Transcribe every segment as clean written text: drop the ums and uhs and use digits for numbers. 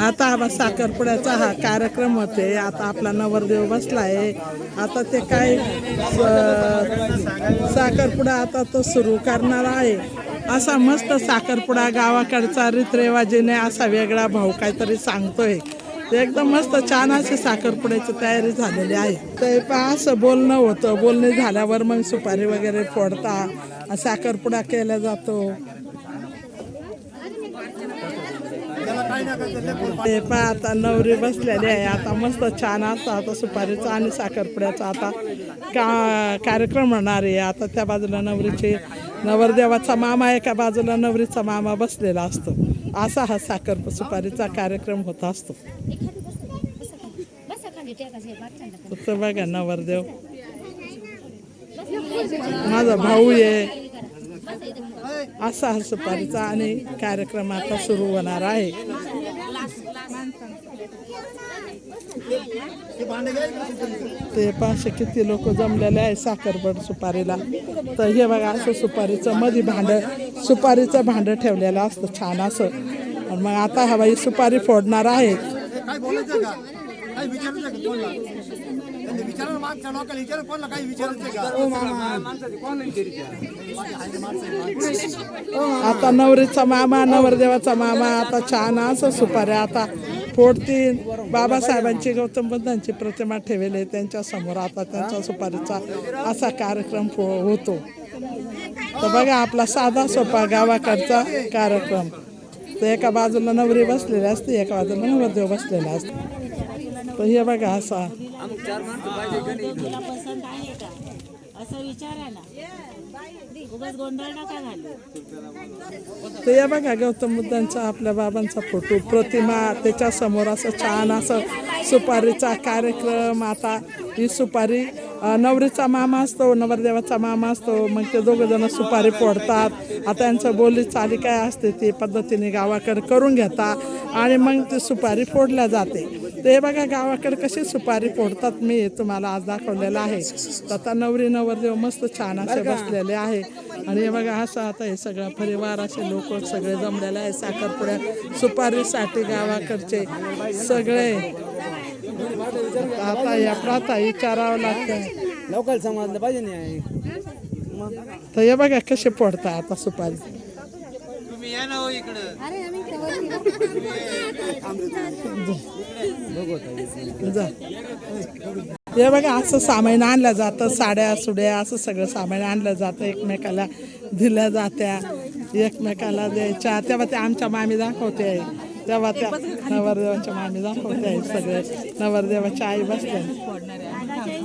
आता हा साखरपुड्याचा हा कार्यक्रम होते. आता आपला नवरदेव बसला आहे. आता ते काय साखरपुडा आता तो सुरू करणार आहे. असा मस्त साखरपुडा गावाकडचा रीतरेवाजीने असा वेगळा भाऊ काहीतरी सांगतोय. ते एकदम मस्त छान अशी साखरपुड्याची तयारी झालेली आहे. ते असं बोलणं होतं. बोलणे झाल्यावर मग सुपारी वगैरे फोडता साखरपुडा केला जातो. ते आता नवरी बसलेली आहे. आता मस्त छान असतं आता सुपारीचा आणि साखरपुड्याचा आता कार्यक्रम होणार आहे. आता त्या बाजूला नवरदेवाचा मामा एका बाजूला नवरीचा मामा बसलेला असतो. असा हा सुपारीचा कार्यक्रम होत असतो. तर बघा नवरदेव माझा भाऊ आहे. असा हा सुपारीचा आणि कार्यक्रम आता सुरू होणार आहे. ते पाचशे किती लोक जमलेले आहे साखरपुड सुपारीला. तर हे बघा असं सुपारीचं मध्ये सुपारीचं भांड ठेवलेलं असतं छान असं. मग आता हा बाई सुपारी फोडणार आहे. आता नवरीचा मामा नवरदेवाचा मामा आता छान असं सुपाऱ्या आता फोडतील. बाबासाहेबांची गौतम बुद्धांची प्रतिमा ठेवली त्यांच्या समोर आता त्यांचा सुपारीचा असा कार्यक्रम होतो. तर बघा आपला साधा सोपा गावाकडचा कार्यक्रम. तर एका बाजूला नवरी बसलेली असते एका बाजूला नवरदेव बसलेला असतो. तर हे बघा असा तर हे बघा गौतम बुद्धांचा आपल्या बाबांचा फोटो प्रतिमा त्याच्या समोर असं छान असं सुपारीचा कार्यक्रम. आता ही सुपारी नवरीचा मामा असतो नवरदेवाचा मामा असतो. मग ते दोघं जण सुपारी फोडतात. आता यांचं बोली चाली काय असते ते पद्धतीने गावाकडे करून घेतात आणि मग ती सुपारी फोडल्या जाते. ते बघा गावाकडे कशी सुपारी फोडतात मी तुम्हाला आज दाखवलेलं आहे. आता नवरी नवरदेव मस्त छान असे बसलेले आहे. आणि हे बघा असं आता हे सगळं परिवार असे लोक सगळे जमलेले आहे साखरपुड्या सुपारीसाठी गावाकडचे सगळे. आता या प्रथा विचारावं लागतं लवकर समजलं पाहिजे नाही. तर हे बघा कसे फोडतात आता सुपारी. हे बघा असं सामान आणलं जातं. साड्या सुड्या असं सगळं सामान आणलं जातं. एकमेकाला दिल्या जात्या एकमेकाला द्यायच्या. तेव्हा ते आमच्या मामी दाखवते. तेव्हा त्या नवरदेवाच्या मामी दाखवते आहे. सगळे नवरदेवाच्या आई बसल्या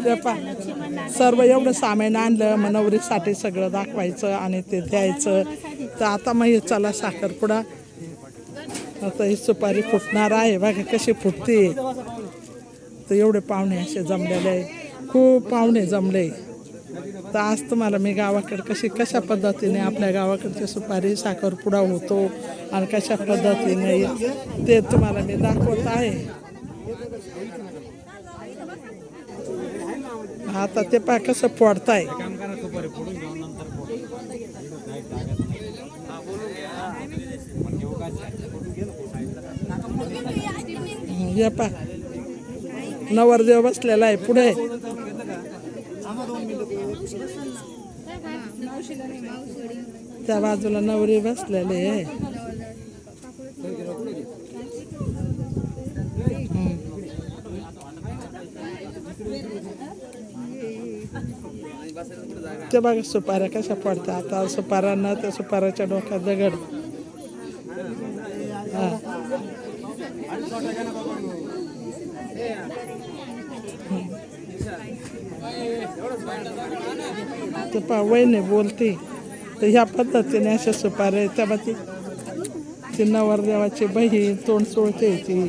ते सर्व एवढं सामान आणलं मग नवरीसाठी सगळं दाखवायचं आणि ते द्यायचं. तर आता मग हे चला साखरपुडा. आता ही सुपारी फुटणार आहे बघा कशी फुटते. तर एवढे पाहुणे असे जमलेले आहे. खूप पाहुणे जमले. तर आज तुम्हाला मी गावाकडे कशा पद्धतीने आपल्या गावाकडची सुपारी साखरपुडा होतो आणि कशा पद्धतीने ते तुम्हाला मी दाखवत आहे. आता ते पहा कसं फोडताय. हे पहा नवरदेव बसलेला आहे पुढे. त्या बाजूला नवरी बसलेली आहे. ते बघा सुपाऱ्या कशा पडतात. आता सुपाऱ्यांना त्या सुपाऱ्याच्या डोक्यात दगड. ते पहा वहिनी बोलते. तर ह्या पद्धतीने अशा सुपाऱ्या त्या ती नवरदेवाची बहीण तोंड सोडते. ती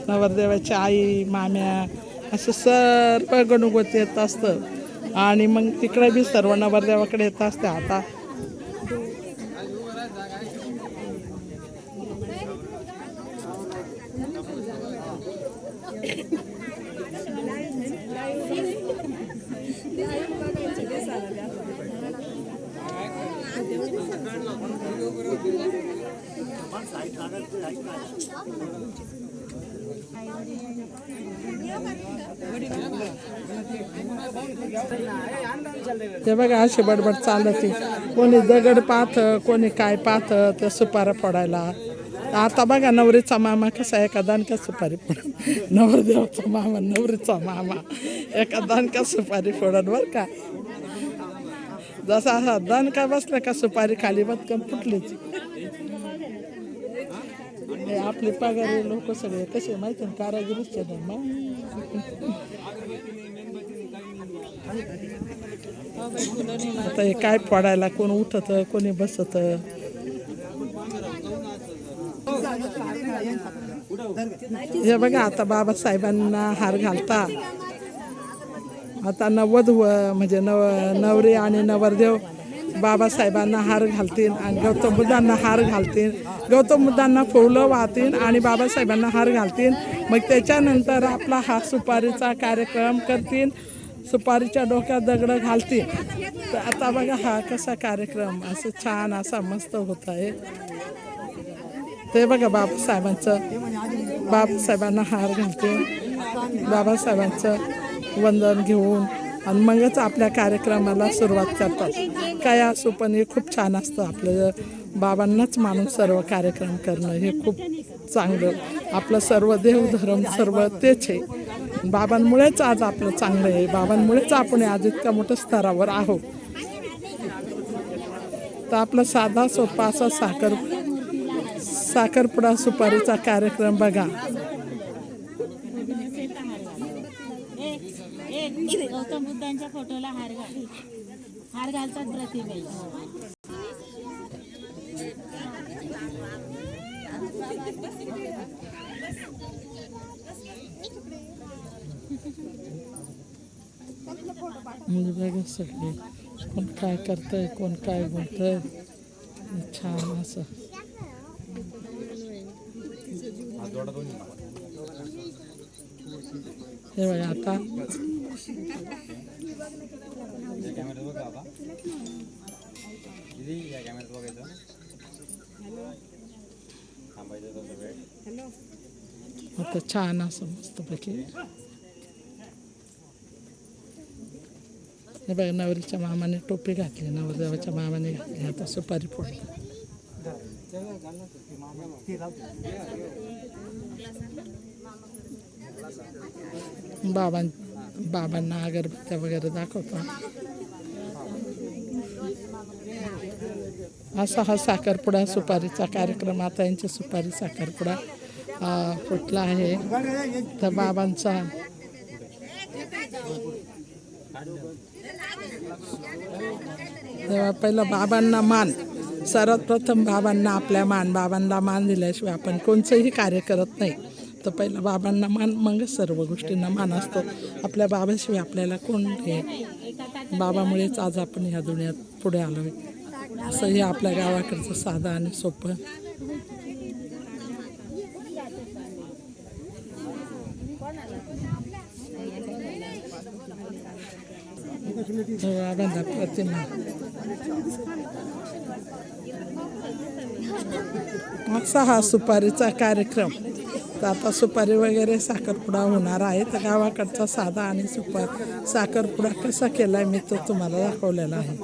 नवरदेवाची आई माम्या असं सर्व गणुगत येत असतं. आणि मग तिकडे बी सर्व नवरदेवाकडे येत असते. आता ते बघा अशी बडबड चालते, कोणी दगड पाहतं, कोणी काय पाहतं, ते सुपाऱ्या फोडायला. आता बघा नवरीचा मामा कसा एका दानक्या सुपारी फोडत, नवरदेवाचा मामा नवरीचा मामा एका दानक्या सुपारी फोडत बरं का. जसा असा दणका बसला का सुपारी खाली बदकन फुटलीच. हे आपले पगारी लोक सगळे कसे माहिती ना, कारागिरीचे ना. आता हे काय फोडायला कोण उठत, कोणी बसत. हे बघा आता बाबासाहेबांना हार घालता. आता नववधू म्हणजे नवरी आणि नवरदेव बाबासाहेबांना हार घालतील आणि गौतम बुद्धांना हार घालतील. गौतम बुद्धांना फुलं वाहतील आणि बाबासाहेबांना हार घालतील. मग त्याच्यानंतर आपला हा सुपारीचा कार्यक्रम करतील, सुपारीच्या डोक्यात दगडं घालतील. तर आता बघा हा कसा कार्यक्रम असं छान असा मस्त होत आहे. ते बघा बाबासाहेबांना हार घालतील, बाबासाहेबांचं वंदन घेऊन आणि मगच आपल्या कार्यक्रमाला सुरुवात करतात. काय असो पण हे खूप छान असतं. आपलं बाबांनाच मानून सर्व कार्यक्रम करणं हे खूप चांगलं. आपलं सर्व देवधर्म सर्व तेच आहे. बाबांमुळेच आज आपलं चांगलं आहे. बाबांमुळेच आपण आज इतक्या मोठ्या स्तरावर आहोत. तर आपला साधा सोपा असा साखरपुडा सुपारीचा कार्यक्रम बघा. गौतम बुद्धांच्या फोटोला हार घालतात प्रतिबाई. म्हणजे बघा सगळे कोण काय करतंय, कोण काय बोलतंय, छान असं. हे बघा आता आता छान असं मस्तपैकी. हे बघा नवरीच्या मामाने टोपी घातली, नवरदेवाच्या मामाने घातली. आता सुपारी फोडली. बाबांना अगरबत्त्या वगैरे दाखवतो. असा हा साखरपुडा सुपारीचा कार्यक्रम. आता यांची सुपारी साखरपुडा फुटला आहे. तर बाबांचा तेव्हा पहिलं बाबांना मान, सर्वात प्रथम बाबांना आपल्या बाबांना मान दिल्याशिवाय आपण कोणचंही कार्य करत नाही. तर पहिलं बाबांना मान, मग सर्व गोष्टींना मान असतो. आपल्या बाबाशिवाय आपल्याला कोण हे. बाबामुळेच आज आपण ह्या दुनियात पुढे आलो आहे. असं हे आपल्या गावाकडचं साधं आणि सोपं. बाबांना प्रतिमा. असा हा सुपारीचा कार्यक्रम. तर आता सुपारी वगैरे साखरपुडा होणार आहे. तर गावाकडचा साधा आणि साखरपुडा कसा केला मी तो तुम्हाला दाखवलेला आहे.